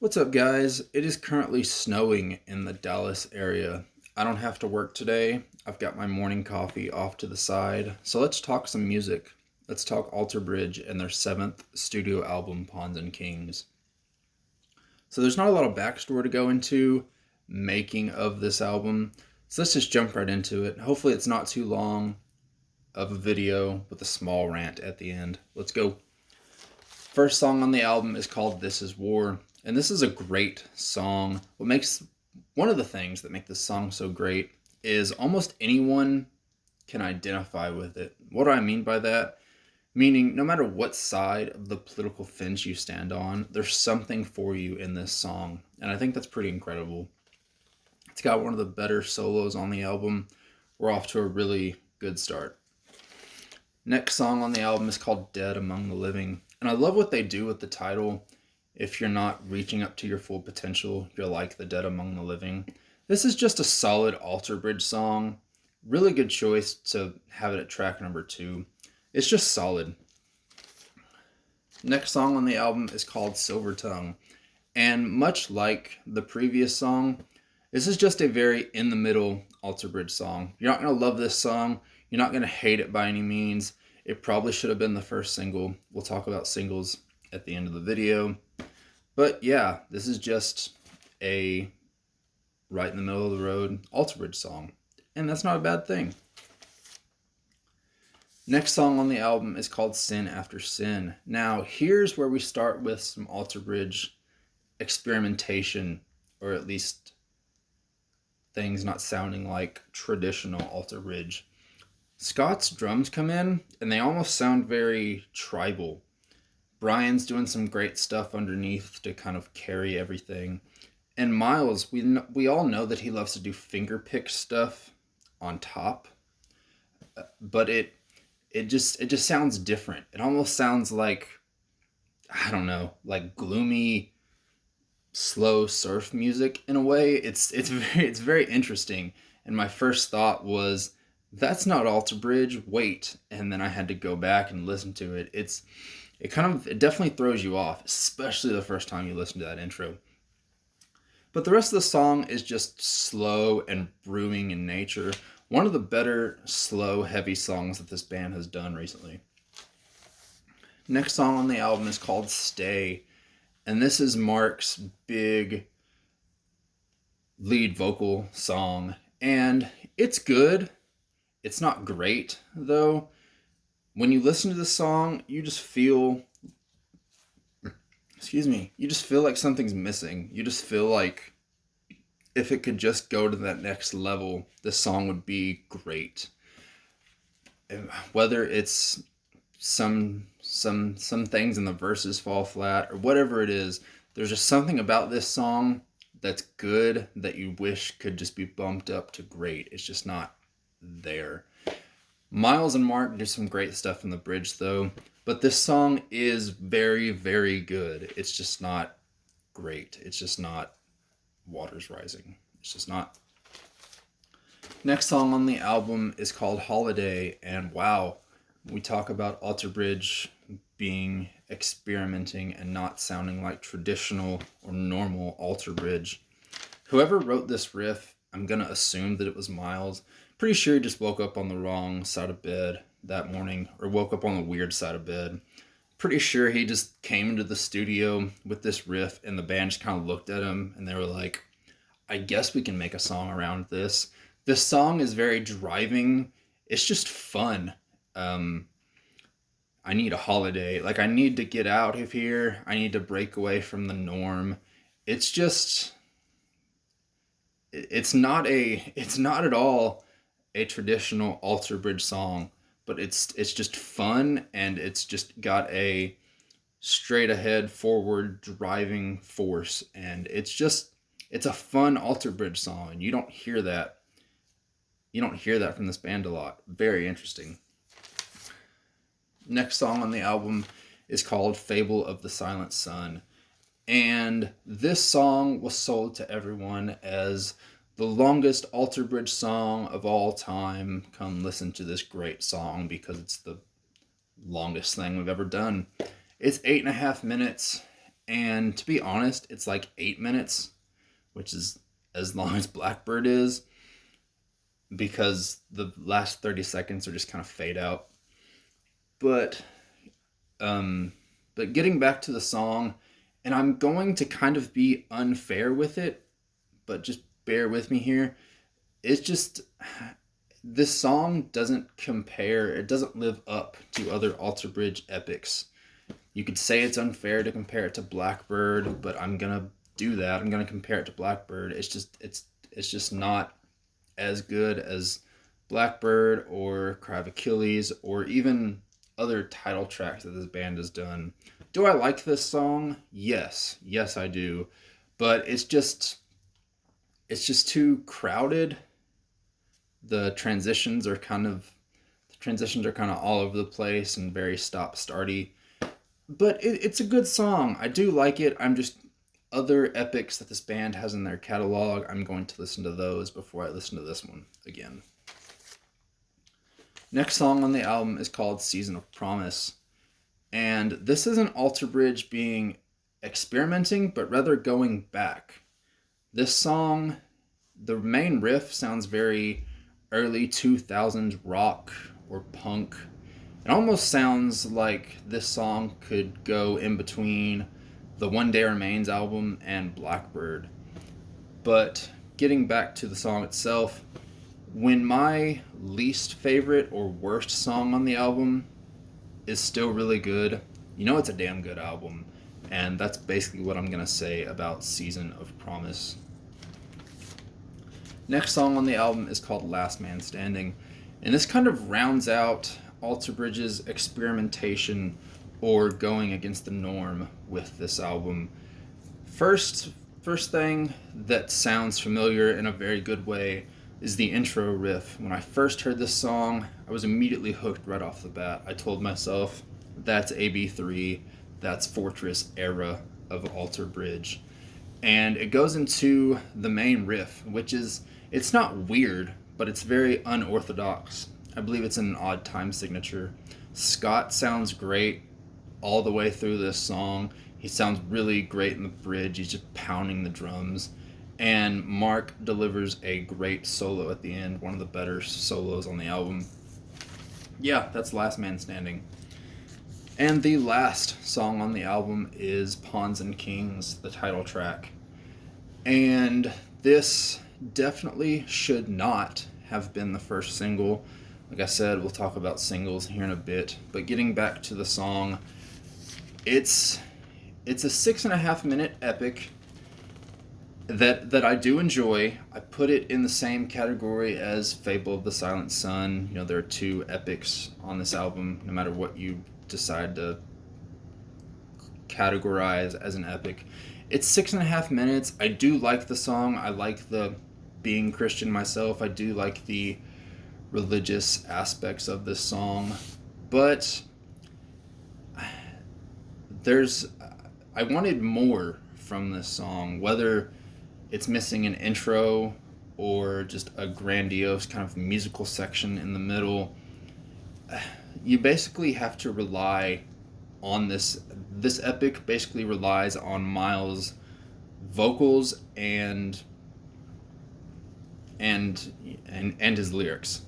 What's up, guys? It is currently snowing in the Dallas area. I don't have to work today. I've got my morning coffee off to the side. So let's talk some music. Let's talk Alter Bridge and their seventh studio album, Pawns and Kings. So there's not a lot of backstory to go into making of this album. So let's just jump right into it. Hopefully it's not too long of a video with a small rant at the end. Let's go. First song on the album is called This Is War, and this is a great song. One of the things that make this song so great is almost anyone can identify with it. What do I mean by that? Meaning, no matter what side of the political fence you stand on, there's something for you in this song, and I think that's pretty incredible. It's got one of the better solos on the album. We're off to a really good start. Next song on the album is called Dead Among the Living. And I love what they do with the title. If you're not reaching up to your full potential, you're like the dead among the living. This is just a solid Alter Bridge song. Really good choice to have it at track number 2. It's just solid. Next song on the album is called Silver Tongue. And much like the previous song, this is just a very in-the-middle Alter Bridge song. You're not going to love this song. You're not going to hate it by any means. It probably should have been the first single. We'll talk about singles at the end of the video. But yeah, this is just a right in the middle of the road Alter Bridge song. And that's not a bad thing. Next song on the album is called Sin After Sin. Now, here's where we start with some Alter Bridge experimentation, or at least things not sounding like traditional Alter Bridge. Scott's drums come in, and they almost sound very tribal. Brian's doing some great stuff underneath to kind of carry everything. And Miles, we all know that he loves to do finger pick stuff on top, but it just sounds different. It almost sounds like, I don't know, like gloomy, slow surf music in a way. It's very interesting. And my first thought was, that's not Alter Bridge, wait. And then I had to go back and listen to it. It definitely throws you off, especially the first time you listen to that intro. But the rest of the song is just slow and brewing in nature. One of the better slow, heavy songs that this band has done recently. Next song on the album is called Stay. And this is Mark's big lead vocal song. And it's good. It's not great, though. When you listen to the song, you just feel like something's missing. You just feel like if it could just go to that next level, this song would be great. Whether it's some things in the verses fall flat or whatever it is, there's just something about this song that's good that you wish could just be bumped up to great. It's just not there. Miles and Mark do some great stuff in the bridge, though, but this song is very, very good. It's just not great. It's just not Waters Rising. It's just not. Next song on the album is called Holiday, and wow, we talk about Alter Bridge being experimenting and not sounding like traditional or normal Alter Bridge. Whoever wrote this riff, I'm going to assume that it was Miles. Pretty sure he just woke up on the wrong side of bed that morning, or woke up on the weird side of bed. Pretty sure he just came into the studio with this riff, and the band just kind of looked at him, and they were like, I guess we can make a song around this. This song is very driving. It's just fun. I need a holiday. Like, I need to get out of here. I need to break away from the norm. It's just... It's not at all a traditional Alter Bridge song, but it's just fun, and it's just got a straight ahead forward driving force, and it's a fun Alter Bridge song, and you don't hear that from this band a lot. Very interesting. Next song on the album is called Fable of the Silent Sun. And this song was sold to everyone as the longest Alter Bridge song of all time. Come listen to this great song because it's the longest thing we've ever done. It's 8.5 minutes, And to be honest, it's like 8 minutes, which is as long as Blackbird is, because the last 30 seconds are just kind of fade out. But um but getting back to the song, and I'm going to kind of be unfair with it, but just bear with me here. It's just this song doesn't compare, it doesn't live up to other Alter Bridge epics. You could say it's unfair to compare it to Blackbird, but I'm gonna do that. I'm gonna compare it to Blackbird. It's just not as good as Blackbird or Cry of Achilles or even other title tracks that this band has done. Do I like this song? Yes. Yes, I do. But it's just too crowded. The transitions are kind of all over the place and very stop starty. But it's a good song. I do like it. I'm just other epics that this band has in their catalog, I'm going to listen to those before I listen to this one again. Next song on the album is called Season of Promise. And this isn't Alter Bridge being experimenting, but rather going back. This song, the main riff sounds very early 2000s rock or punk. It almost sounds like this song could go in between the One Day Remains album and Blackbird. But getting back to the song itself, when my least favorite or worst song on the album is still really good, you know it's a damn good album. And that's basically what I'm going to say about Season of Promise. Next song on the album is called Last Man Standing. And this kind of rounds out Alter Bridge's experimentation or going against the norm with this album. First thing that sounds familiar in a very good way is the intro riff. When I first heard this song, I was immediately hooked right off the bat. I told myself, that's AB3, that's Fortress era of Alter Bridge. And it goes into the main riff, which is, it's not weird, but it's very unorthodox. I believe it's an odd time signature. Scott sounds great all the way through this song. He sounds really great in the bridge. He's just pounding the drums. And Mark delivers a great solo at the end, one of the better solos on the album. Yeah, that's Last Man Standing. And the last song on the album is Pawns and Kings, the title track. And this definitely should not have been the first single. Like I said, we'll talk about singles here in a bit. But getting back to the song, it's a 6.5 minute epic that I do enjoy. I put it in the same category as Fable of the Silent Sun. You know, there are two epics on this album, no matter what you decide to categorize as an epic. It's 6.5 minutes. I do like the song. I like the being Christian myself. I do like the religious aspects of this song. But I wanted more from this song, whether it's missing an intro or just a grandiose kind of musical section in the middle. You basically have to rely on this epic basically relies on Miles' vocals and his lyrics.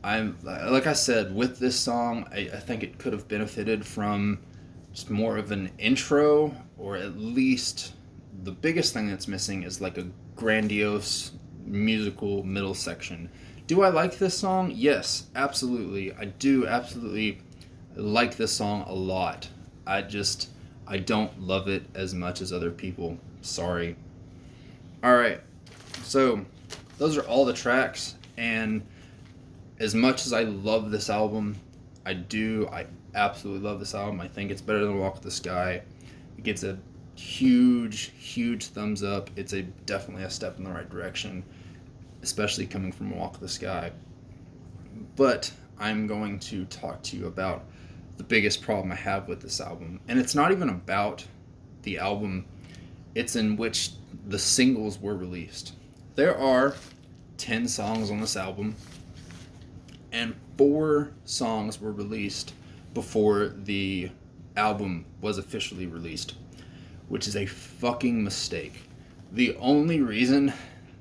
I'm like I said, with this song, I think it could have benefited from just more of an intro, or at least the biggest thing that's missing is like a grandiose musical middle section. Do I like this song? Yes, absolutely. I do absolutely like this song a lot. I don't love it as much as other people. Sorry. Alright, so those are all the tracks, and as much as I love this album, I absolutely love this album. I think it's better than Walk the Sky. It gets a huge thumbs up. It's definitely a step in the right direction, especially coming from Walk the Sky. But I'm going to talk to you about the biggest problem I have with this album. And it's not even about the album, it's in which the singles were released. There are 10 songs on this album, and 4 songs were released before the album was officially released. which is a fucking mistake. The only reason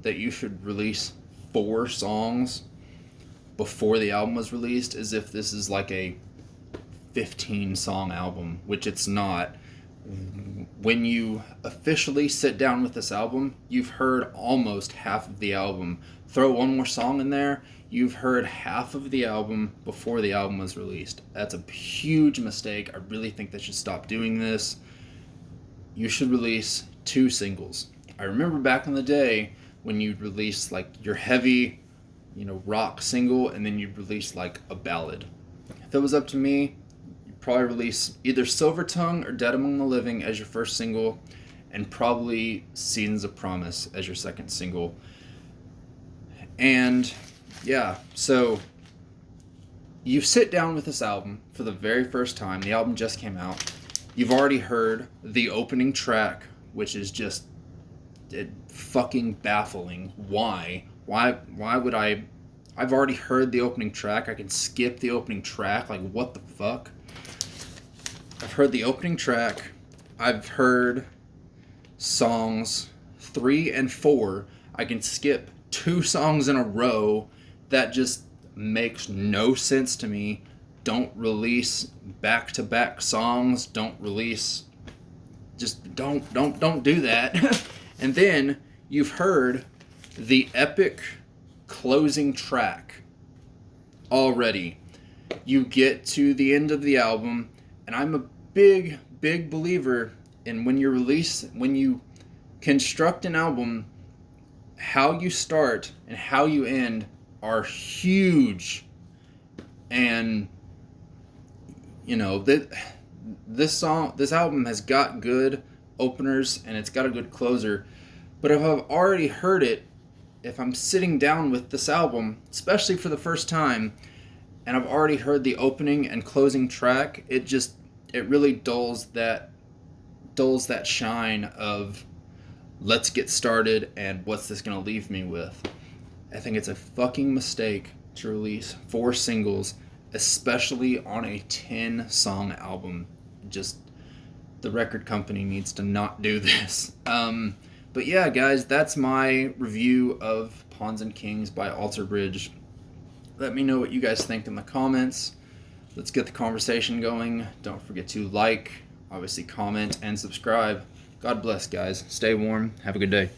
that you should release 4 songs before the album was released is if this is like a 15 song album, which it's not. When you officially sit down with this album, you've heard almost half of the album. Throw one more song in there, you've heard half of the album before the album was released. That's a huge mistake. I really think they should stop doing this. You should release 2 singles. I remember back in the day when you'd release like your heavy, rock single, and then you'd release like a ballad. If it was up to me, you'd probably release either Silver Tongue or Dead Among the Living as your first single, and probably Seasons of Promise as your second single. And yeah, so you sit down with this album for the very first time. The album just came out. You've already heard the opening track, which is just fucking baffling. Why would I? I've already heard the opening track. I can skip the opening track. Like, what the fuck? I've heard the opening track. I've heard songs 3 and 4. I can skip 2 songs in a row. That just makes no sense to me. Don't release back-to-back songs. Don't release... Just don't do that. And then you've heard the epic closing track already. You get to the end of the album, and I'm a big believer in when you construct an album, how you start and how you end are huge. And this album has got good openers and it's got a good closer. But if I've already heard it, if I'm sitting down with this album, especially for the first time, and I've already heard the opening and closing track, it really dulls that shine of let's get started and what's this gonna leave me with. I think it's a fucking mistake to release 4 singles, especially on a 10-song album. Just the record company needs to not do this. But yeah, guys, that's my review of Pawns and Kings by Alter Bridge. Let me know what you guys think in the comments. Let's get the conversation going. Don't forget to like, obviously comment, and subscribe. God bless, guys. Stay warm. Have a good day.